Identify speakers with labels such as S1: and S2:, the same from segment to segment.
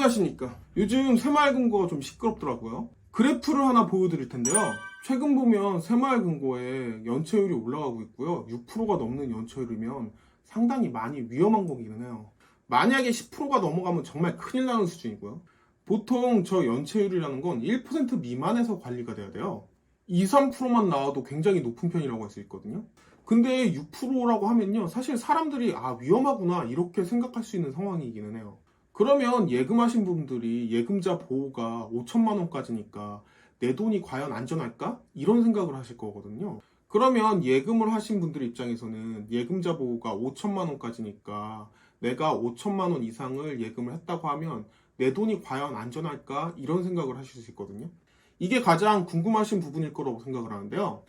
S1: 안녕하십니까. 요즘 새마을금고가 좀 시끄럽더라고요. 그래프를 하나 보여드릴 텐데요. 최근 보면 새마을금고의 연체율이 올라가고 있고요. 6%가 넘는 연체율이면 상당히 많이 위험한 거기는 해요. 만약에 10%가 넘어가면 정말 큰일 나는 수준이고요. 보통 저 연체율이라는 건 1% 미만에서 관리가 돼야 돼요. 2, 3%만 나와도 굉장히 높은 편이라고 할 수 있거든요. 근데 6%라고 하면요. 사실 사람들이 위험하구나 이렇게 생각할 수 있는 상황이기는 해요. 그러면 예금하신 분들이 예금자 보호가 5천만 원까지니까 내 돈이 과연 안전할까? 이런 생각을 하실 거거든요. 그러면 예금을 하신 분들 입장에서는 예금자 보호가 5천만 원까지니까 내가 5천만 원 이상을 예금을 했다고 하면 내 돈이 과연 안전할까? 이런 생각을 하실 수 있거든요. 이게 가장 궁금하신 부분일 거라고 생각을 하는데요.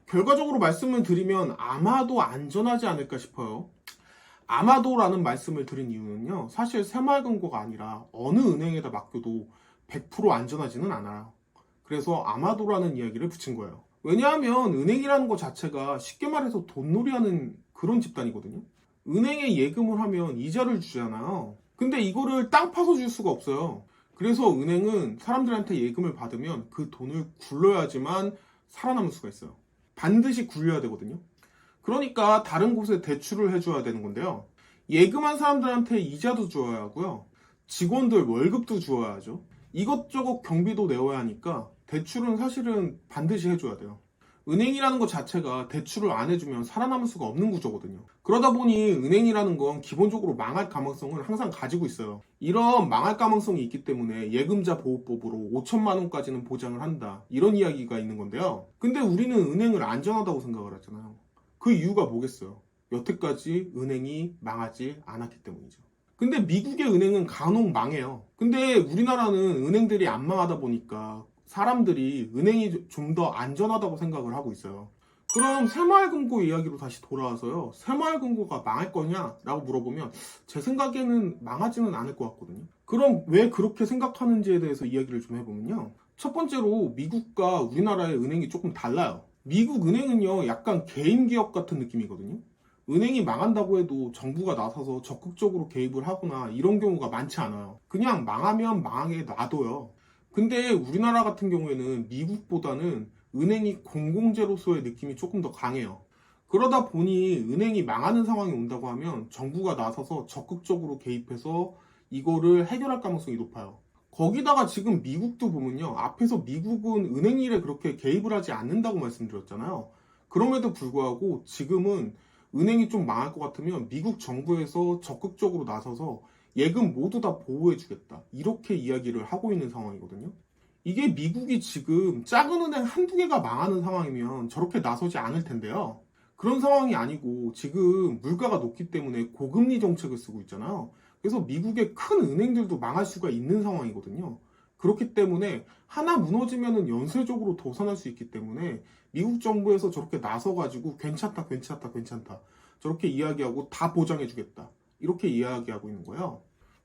S1: 결과적으로 말씀을 드리면 아마도 안전하지 않을까 싶어요. 아마도라는 말씀을 드린 이유는요. 사실 새마을금고가 아니라 어느 은행에다 맡겨도 100% 안전하지는 않아요. 그래서 아마도라는 이야기를 붙인 거예요. 왜냐하면 은행이라는 것 자체가 쉽게 말해서 돈놀이하는 그런 집단이거든요. 은행에 예금을 하면 이자를 주잖아요. 근데 이거를 땅 파서 줄 수가 없어요. 그래서 은행은 사람들한테 예금을 받으면 그 돈을 굴러야지만 살아남을 수가 있어요. 반드시 굴려야 되거든요. 그러니까 다른 곳에 대출을 해줘야 되는 건데요. 예금한 사람들한테 이자도 줘야 하고요. 직원들 월급도 주어야 하죠. 이것저것 경비도 내어야 하니까 대출은 사실은 반드시 해줘야 돼요. 은행이라는 것 자체가 대출을 안 해주면 살아남을 수가 없는 구조거든요. 그러다 보니 은행이라는 건 기본적으로 망할 가능성을 항상 가지고 있어요. 이런 망할 가능성이 있기 때문에 예금자 보호법으로 5천만 원까지는 보장을 한다. 이런 이야기가 있는 건데요. 근데 우리는 은행을 안전하다고 생각을 하잖아요. 그 이유가 뭐겠어요? 여태까지 은행이 망하지 않았기 때문이죠. 근데 미국의 은행은 간혹 망해요. 근데 우리나라는 은행들이 안 망하다 보니까 사람들이 은행이 좀 더 안전하다고 생각을 하고 있어요. 그럼 새마을금고 이야기로 다시 돌아와서요. 새마을금고가 망할 거냐라고 물어보면 제 생각에는 망하지는 않을 것 같거든요. 그럼 왜 그렇게 생각하는지에 대해서 이야기를 좀 해보면요. 첫 번째로 미국과 우리나라의 은행이 조금 달라요. 미국 은행은요, 약간 개인 기업 같은 느낌이거든요. 은행이 망한다고 해도 정부가 나서서 적극적으로 개입을 하거나 이런 경우가 많지 않아요. 그냥 망하면 망하게 놔둬요. 근데 우리나라 같은 경우에는 미국보다는 은행이 공공재로서의 느낌이 조금 더 강해요. 그러다 보니 은행이 망하는 상황이 온다고 하면 정부가 나서서 적극적으로 개입해서 이거를 해결할 가능성이 높아요. 거기다가 지금 미국도 보면요. 앞에서 미국은 은행 일에 그렇게 개입을 하지 않는다고 말씀드렸잖아요. 그럼에도 불구하고 지금은 은행이 좀 망할 것 같으면 미국 정부에서 적극적으로 나서서 예금 모두 다 보호해주겠다. 이렇게 이야기를 하고 있는 상황이거든요. 이게 미국이 지금 작은 은행 한두 개가 망하는 상황이면 저렇게 나서지 않을 텐데요. 그런 상황이 아니고 지금 물가가 높기 때문에 고금리 정책을 쓰고 있잖아요. 그래서 미국의 큰 은행들도 망할 수가 있는 상황이거든요. 그렇기 때문에 하나 무너지면은 연쇄적으로 도산할 수 있기 때문에 미국 정부에서 저렇게 나서가지고 괜찮다, 괜찮다, 괜찮다. 저렇게 이야기하고 다 보장해주겠다. 이렇게 이야기하고 있는 거예요.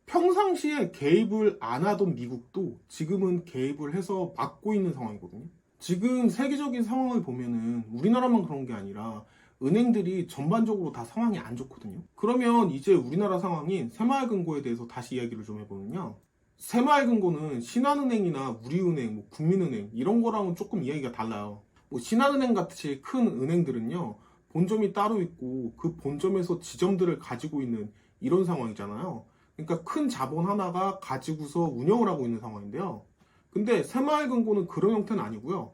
S1: 평상시에 개입을 안 하던 미국도 지금은 개입을 해서 막고 있는 상황이거든요. 지금 세계적인 상황을 보면은 우리나라만 그런 게 아니라 은행들이 전반적으로 다 상황이 안 좋거든요. 그러면 이제 우리나라 상황인 새마을금고에 대해서 다시 이야기를 좀 해보면요. 새마을금고는 신한은행이나 우리은행, 국민은행 이런 거랑은 조금 이야기가 달라요. 신한은행 같이 큰 은행들은요. 본점이 따로 있고 그 본점에서 지점들을 가지고 있는 이런 상황이잖아요. 그러니까 큰 자본 하나가 가지고서 운영을 하고 있는 상황인데요. 근데 새마을금고는 그런 형태는 아니고요.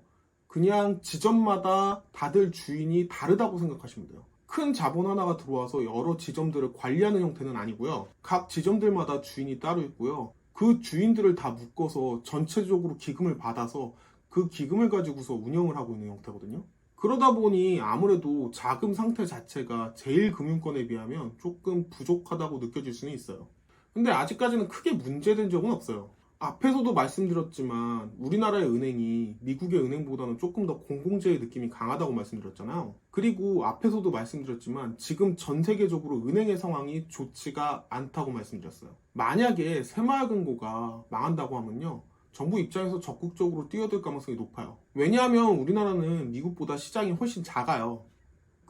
S1: 그냥 지점마다 다들 주인이 다르다고 생각하시면 돼요. 큰 자본 하나가 들어와서 여러 지점들을 관리하는 형태는 아니고요. 각 지점들마다 주인이 따로 있고요. 그 주인들을 다 묶어서 전체적으로 기금을 받아서 그 기금을 가지고서 운영을 하고 있는 형태거든요. 그러다 보니 아무래도 자금 상태 자체가 제1금융권에 비하면 조금 부족하다고 느껴질 수는 있어요. 근데 아직까지는 크게 문제된 적은 없어요. 앞에서도 말씀드렸지만 우리나라의 은행이 미국의 은행보다는 조금 더 공공재의 느낌이 강하다고 말씀드렸잖아요. 그리고 앞에서도 말씀드렸지만 지금 전 세계적으로 은행의 상황이 좋지가 않다고 말씀드렸어요. 만약에 새마을금고가 망한다고 하면요. 정부 입장에서 적극적으로 뛰어들 가능성이 높아요. 왜냐하면 우리나라는 미국보다 시장이 훨씬 작아요.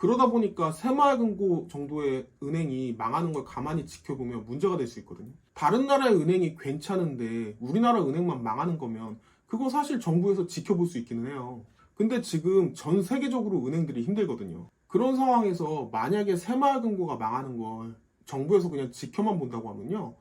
S1: 그러다 보니까 새마을금고 정도의 은행이 망하는 걸 가만히 지켜보면 문제가 될 수 있거든요. 다른 나라의 은행이 괜찮은데 우리나라 은행만 망하는 거면 그거 사실 정부에서 지켜볼 수 있기는 해요. 근데 지금 전 세계적으로 은행들이 힘들거든요. 그런 상황에서 만약에 새마을금고가 망하는 걸 정부에서 그냥 지켜만 본다고 하면요.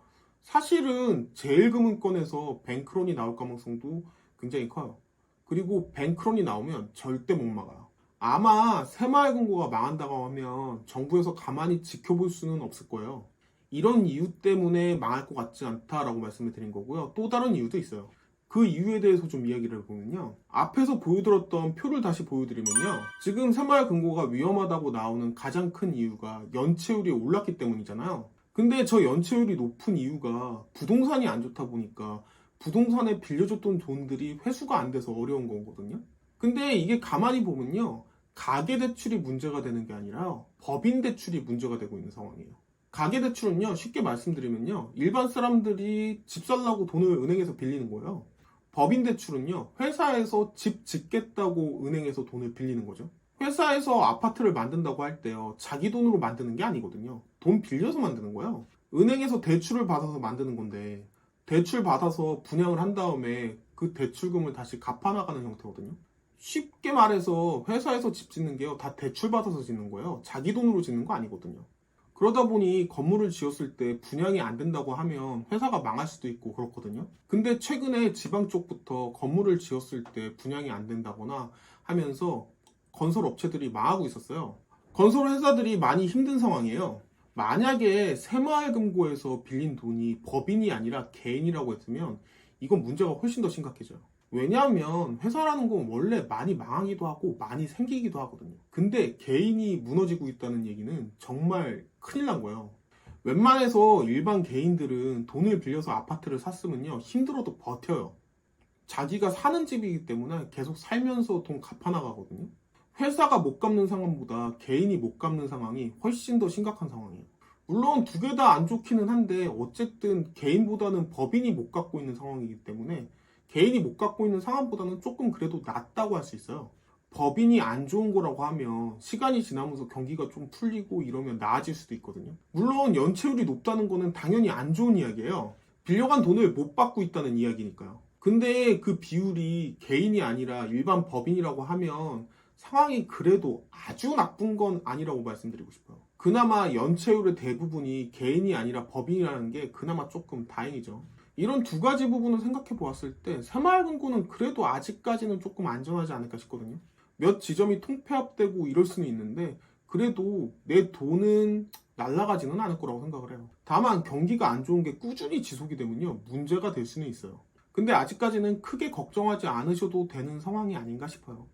S1: 사실은 제일금융권에서 뱅크런이 나올 가능성도 굉장히 커요. 그리고 뱅크런이 나오면 절대 못 막아요. 아마 새마을금고가 망한다고 하면 정부에서 가만히 지켜볼 수는 없을 거예요. 이런 이유 때문에 망할 것 같지 않다라고 말씀을 드린 거고요. 또 다른 이유도 있어요. 그 이유에 대해서 좀 이야기를 해보면요. 앞에서 보여드렸던 표를 다시 보여드리면요. 지금 새마을금고가 위험하다고 나오는 가장 큰 이유가 연체율이 올랐기 때문이잖아요. 근데 저 연체율이 높은 이유가 부동산이 안 좋다 보니까 부동산에 빌려줬던 돈들이 회수가 안 돼서 어려운 거거든요. 근데 이게 가만히 보면요. 가계대출이 문제가 되는 게 아니라 법인대출이 문제가 되고 있는 상황이에요. 가계대출은요, 쉽게 말씀드리면요, 일반 사람들이 집 살라고 돈을 은행에서 빌리는 거예요. 법인대출은요, 회사에서 집 짓겠다고 은행에서 돈을 빌리는 거죠. 회사에서 아파트를 만든다고 할 때요, 자기 돈으로 만드는 게 아니거든요. 돈 빌려서 만드는 거예요. 은행에서 대출을 받아서 만드는 건데, 대출 받아서 분양을 한 다음에 그 대출금을 다시 갚아나가는 형태거든요. 쉽게 말해서 회사에서 집 짓는 게요, 다 대출 받아서 짓는 거예요. 자기 돈으로 짓는 거 아니거든요. 그러다 보니 건물을 지었을 때 분양이 안 된다고 하면 회사가 망할 수도 있고 그렇거든요. 근데 최근에 지방 쪽부터 건물을 지었을 때 분양이 안 된다거나 하면서 건설 업체들이 망하고 있었어요. 건설 회사들이 많이 힘든 상황이에요. 만약에 새마을금고에서 빌린 돈이 법인이 아니라 개인이라고 했으면 이건 문제가 훨씬 더 심각해져요. 왜냐하면 회사라는 건 원래 많이 망하기도 하고 많이 생기기도 하거든요. 근데 개인이 무너지고 있다는 얘기는 정말 큰일 난 거예요. 웬만해서 일반 개인들은 돈을 빌려서 아파트를 샀으면요, 힘들어도 버텨요. 자기가 사는 집이기 때문에 계속 살면서 돈 갚아나가거든요. 회사가 못 갚는 상황보다 개인이 못 갚는 상황이 훨씬 더 심각한 상황이에요. 물론 두 개 다 안 좋기는 한데 어쨌든 개인보다는 법인이 못 갚고 있는 상황이기 때문에 개인이 못 갚고 있는 상황보다는 조금 그래도 낫다고 할 수 있어요. 법인이 안 좋은 거라고 하면 시간이 지나면서 경기가 좀 풀리고 이러면 나아질 수도 있거든요. 물론 연체율이 높다는 거는 당연히 안 좋은 이야기예요. 빌려간 돈을 못 받고 있다는 이야기니까요. 근데 그 비율이 개인이 아니라 일반 법인이라고 하면 상황이 그래도 아주 나쁜 건 아니라고 말씀드리고 싶어요. 그나마 연체율의 대부분이 개인이 아니라 법인이라는 게 그나마 조금 다행이죠. 이런 두 가지 부분을 생각해 보았을 때 새마을금고는 그래도 아직까지는 조금 안전하지 않을까 싶거든요. 몇 지점이 통폐합되고 이럴 수는 있는데 그래도 내 돈은 날아가지는 않을 거라고 생각을 해요. 다만 경기가 안 좋은 게 꾸준히 지속이 되면요, 문제가 될 수는 있어요. 근데 아직까지는 크게 걱정하지 않으셔도 되는 상황이 아닌가 싶어요.